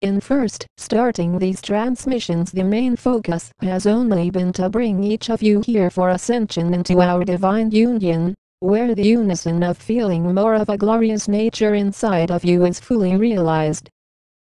In first starting these transmissions, the main focus has only been to bring each of you here for ascension into our divine union, where the unison of feeling more of a glorious nature inside of you is fully realized.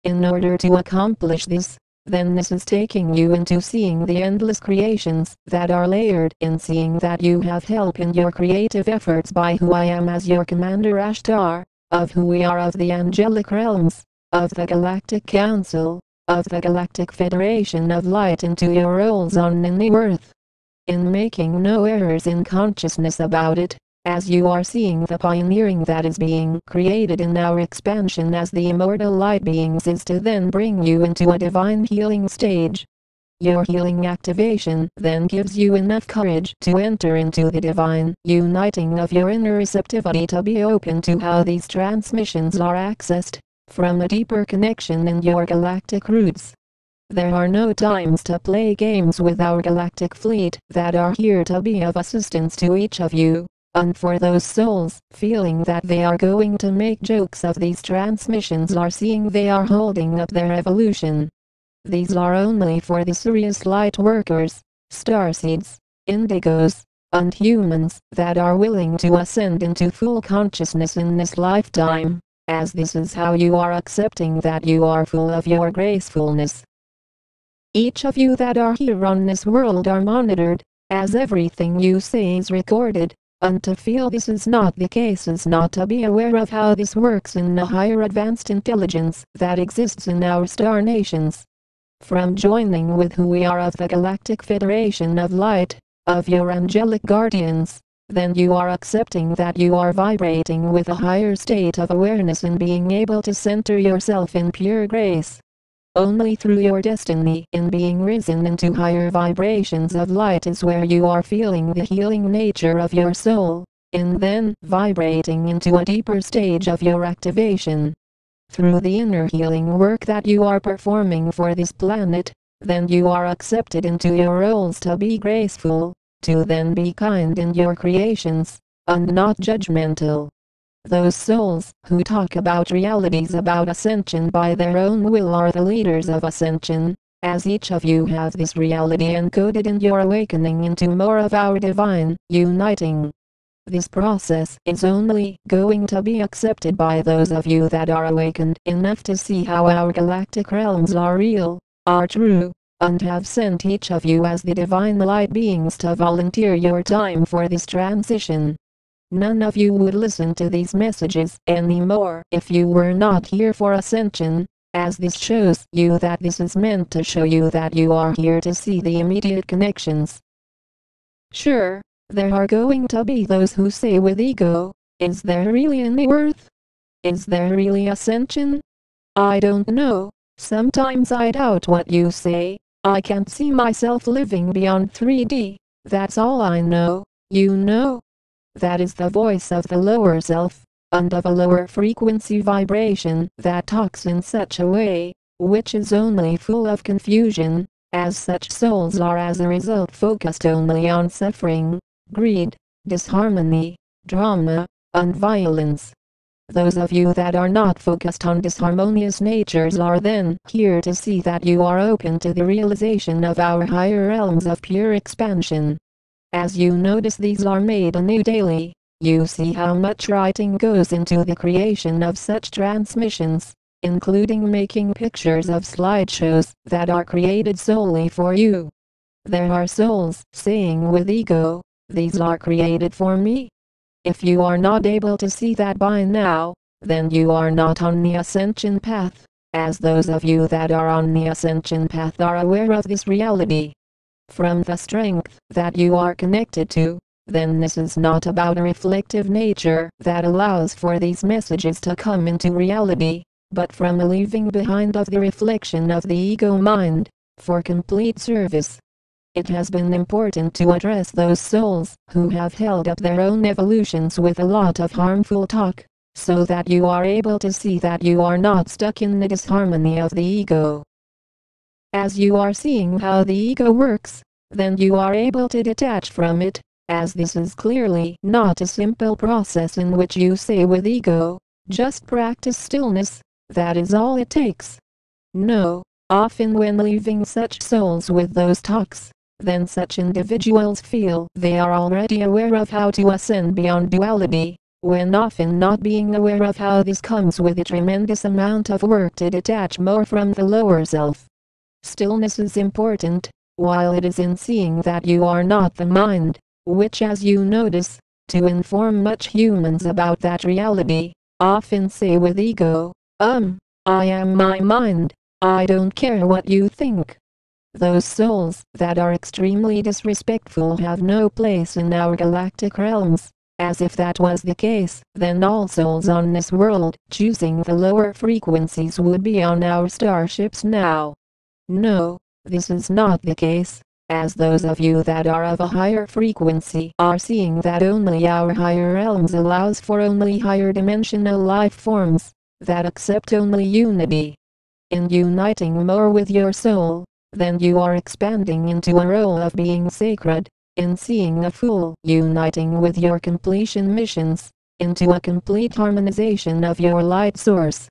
In order to accomplish this, then this is taking you into seeing the endless creations that are layered in seeing that you have help in your creative efforts by who I am as your Commander Ashtar, of who we are of the angelic realms, of the Galactic Council, of the Galactic Federation of Light into your roles on the earth. In making no errors in consciousness about it, as you are seeing the pioneering that is being created in our expansion as the immortal light beings is to then bring you into a divine healing stage. Your healing activation then gives you enough courage to enter into the divine uniting of your inner receptivity to be open to how these transmissions are accessed from a deeper connection in your galactic roots. There are no times to play games with our galactic fleet that are here to be of assistance to each of you. And for those souls feeling that they are going to make jokes of these transmissions or seeing they are holding up their evolution. These are only for the serious light workers, starseeds, indigos, and humans that are willing to ascend into full consciousness in this lifetime, as this is how you are accepting that you are full of your gracefulness. Each of you that are here on this world are monitored, as everything you say is recorded. And to feel this is not the case is not to be aware of how this works in the higher advanced intelligence that exists in our star nations. From joining with who we are of the Galactic Federation of Light, of your angelic guardians, then you are accepting that you are vibrating with a higher state of awareness and being able to center yourself in pure grace. Only through your destiny in being risen into higher vibrations of light is where you are feeling the healing nature of your soul, and then vibrating into a deeper stage of your activation. Through the inner healing work that you are performing for this planet, then you are accepted into your roles to be graceful, to then be kind in your creations, and not judgmental. Those souls who talk about realities about ascension by their own will are the leaders of ascension, as each of you have this reality encoded in your awakening into more of our divine uniting. This process is only going to be accepted by those of you that are awakened enough to see how our galactic realms are real, are true, and have sent each of you as the divine light beings to volunteer your time for this transition. None of you would listen to these messages anymore if you were not here for ascension, as this shows you that this is meant to show you that you are here to see the immediate connections. Sure, there are going to be those who say with ego, is there really any worth? Is there really ascension? I don't know, sometimes I doubt what you say, I can't see myself living beyond 3D, that's all I know, you know. That is the voice of the lower self, and of a lower frequency vibration that talks in such a way, which is only full of confusion, as such souls are as a result focused only on suffering, greed, disharmony, drama, and violence. Those of you that are not focused on disharmonious natures are then here to see that you are open to the realization of our higher realms of pure expansion. As you notice these are made anew daily, you see how much writing goes into the creation of such transmissions, including making pictures of slideshows that are created solely for you. There are souls saying with ego, these are created for me. If you are not able to see that by now, then you are not on the ascension path, as those of you that are on the ascension path are aware of this reality. From the strength that you are connected to, then this is not about a reflective nature that allows for these messages to come into reality, but from a leaving behind of the reflection of the ego mind, for complete service. It has been important to address those souls who have held up their own evolutions with a lot of harmful talk, so that you are able to see that you are not stuck in the disharmony of the ego. As you are seeing how the ego works, then you are able to detach from it, as this is clearly not a simple process in which you say with ego, just practice stillness, that is all it takes. No, often when leaving such souls with those talks, then such individuals feel they are already aware of how to ascend beyond duality, when often not being aware of how this comes with a tremendous amount of work to detach more from the lower self. Stillness is important, while it is in seeing that you are not the mind, which as you notice, to inform much humans about that reality, often say with ego, I am my mind, I don't care what you think. Those souls that are extremely disrespectful have no place in our galactic realms. As if that was the case, then all souls on this world choosing the lower frequencies would be on our starships now. No, this is not the case, as those of you that are of a higher frequency are seeing that only our higher realms allows for only higher dimensional life forms, that accept only unity. In uniting more with your soul, then you are expanding into a role of being sacred, in seeing a full uniting with your completion missions, into a complete harmonization of your light source.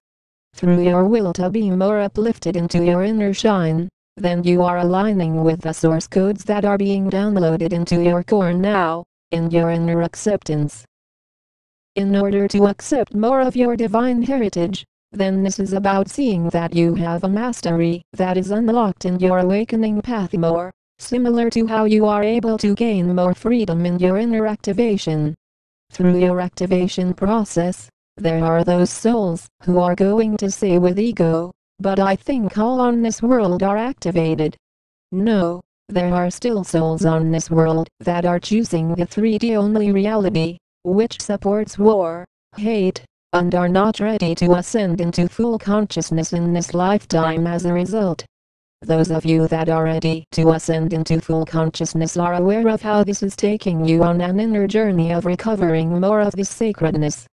Through your will to be more uplifted into your inner shine, then you are aligning with the source codes that are being downloaded into your core now, in your inner acceptance. In order to accept more of your divine heritage, then this is about seeing that you have a mastery that is unlocked in your awakening path more, similar to how you are able to gain more freedom in your inner activation. Through your activation process, there are those souls who are going to say with ego, but I think all on this world are activated. No, there are still souls on this world that are choosing the 3D only reality, which supports war, hate, and are not ready to ascend into full consciousness in this lifetime as a result. Those of you that are ready to ascend into full consciousness are aware of how this is taking you on an inner journey of recovering more of this sacredness.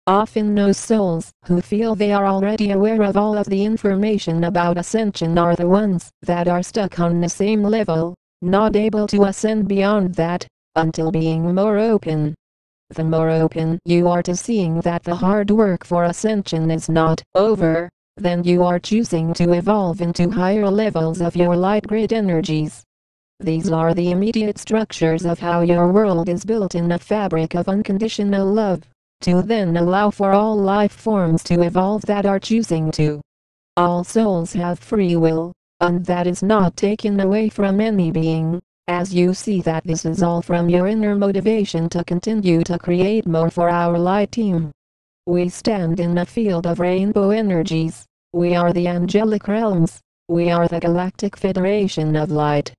Often those souls who feel they are already aware of all of the information about ascension are the ones that are stuck on the same level, not able to ascend beyond that, until being more open. The more open you are to seeing that the hard work for ascension is not over, then you are choosing to evolve into higher levels of your light grid energies. These are the immediate structures of how your world is built in a fabric of unconditional love, to then allow for all life forms to evolve that are choosing to. All souls have free will, and that is not taken away from any being. As you see that this is all from your inner motivation to continue to create more for our light team. We stand in a field of rainbow energies. We are the angelic realms. We are the Galactic Federation of Light.